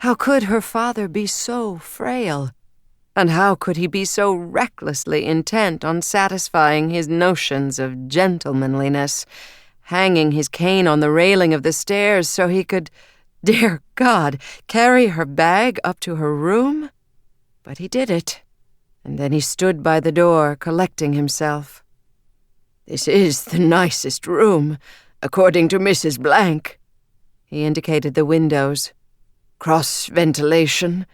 How could her father be so frail? And how could he be so recklessly intent on satisfying his notions of gentlemanliness, hanging his cane on the railing of the stairs so he could, dear God, carry her bag up to her room? But he did it, and then he stood by the door, collecting himself. "This is the nicest room, according to Mrs. Blank." He indicated the windows. "Cross-ventilation?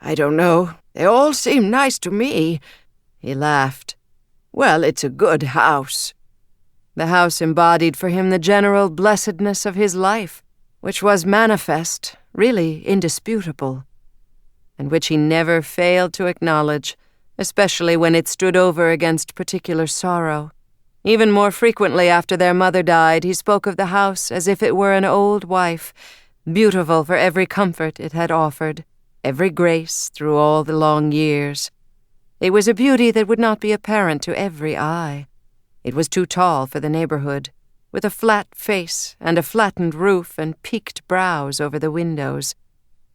I don't know. They all seem nice to me." He laughed. "Well, it's a good house." The house embodied for him the general blessedness of his life, which was manifest, really indisputable, and which he never failed to acknowledge, especially when it stood over against particular sorrow. Even more frequently after their mother died, he spoke of the house as if it were an old wife, beautiful for every comfort it had offered, every grace through all the long years. It was a beauty that would not be apparent to every eye. It was too tall for the neighborhood, with a flat face and a flattened roof and peaked brows over the windows.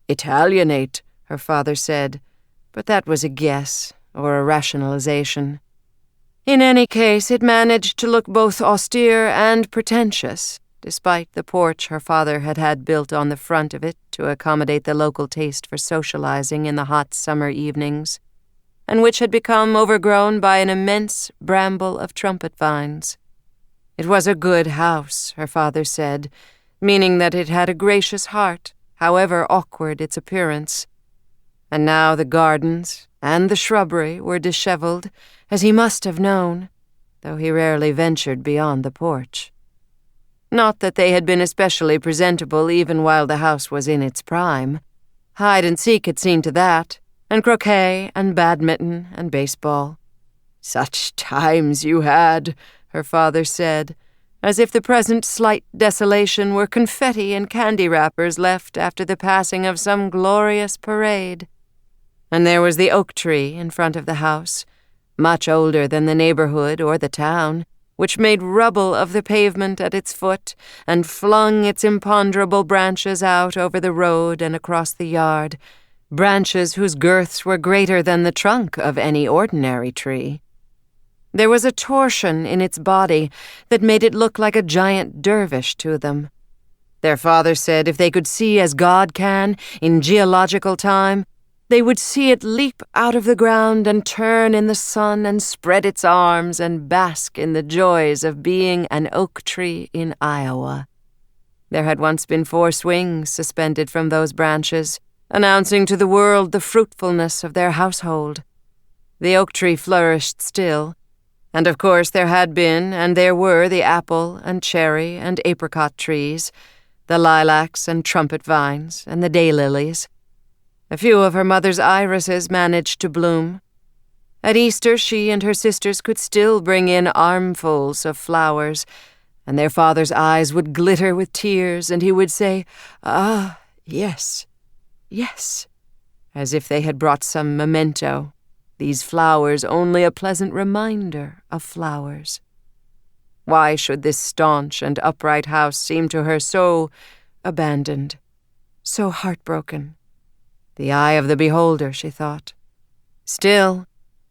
"Italianate," her father said, but that was a guess or a rationalization. In any case, it managed to look both austere and pretentious, despite the porch her father had had built on the front of it to accommodate the local taste for socializing in the hot summer evenings, and which had become overgrown by an immense bramble of trumpet vines. It was a good house, her father said, meaning that it had a gracious heart, however awkward its appearance. And now the gardens and the shrubbery were disheveled, as he must have known, though he rarely ventured beyond the porch. Not that they had been especially presentable even while the house was in its prime. Hide-and-seek had seen to that, and croquet and badminton and baseball. "Such times you had," her father said, as if the present slight desolation were confetti and candy wrappers left after the passing of some glorious parade. And there was the oak tree in front of the house, much older than the neighborhood or the town, which made rubble of the pavement at its foot and flung its imponderable branches out over the road and across the yard, branches whose girths were greater than the trunk of any ordinary tree. There was a torsion in its body that made it look like a giant dervish to them. Their father said if they could see as God can in geological time, they would see it leap out of the ground and turn in the sun and spread its arms and bask in the joys of being an oak tree in Iowa. There had once been 4 swings suspended from those branches, announcing to the world the fruitfulness of their household. The oak tree flourished still, and of course there had been and there were the apple and cherry and apricot trees, the lilacs and trumpet vines and the daylilies. A few of her mother's irises managed to bloom. At Easter, she and her sisters could still bring in armfuls of flowers, and their father's eyes would glitter with tears, and he would say, "Ah, yes, yes," as if they had brought some memento, these flowers only a pleasant reminder of flowers. Why should this staunch and upright house seem to her so abandoned, so heartbroken? The eye of the beholder, she thought. Still,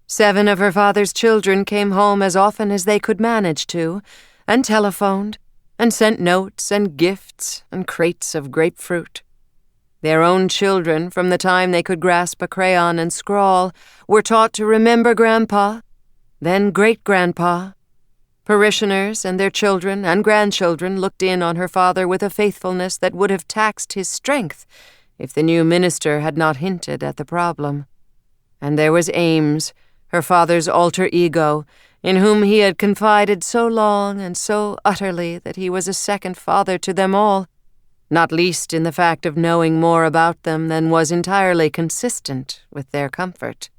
7 of her father's children came home as often as they could manage to, and telephoned, and sent notes and gifts and crates of grapefruit. Their own children, from the time they could grasp a crayon and scrawl, were taught to remember Grandpa, then Great-Grandpa. Parishioners and their children and grandchildren looked in on her father with a faithfulness that would have taxed his strength if the new minister had not hinted at the problem. And there was Ames, her father's alter ego, in whom he had confided so long and so utterly that he was a second father to them all, not least in the fact of knowing more about them than was entirely consistent with their comfort.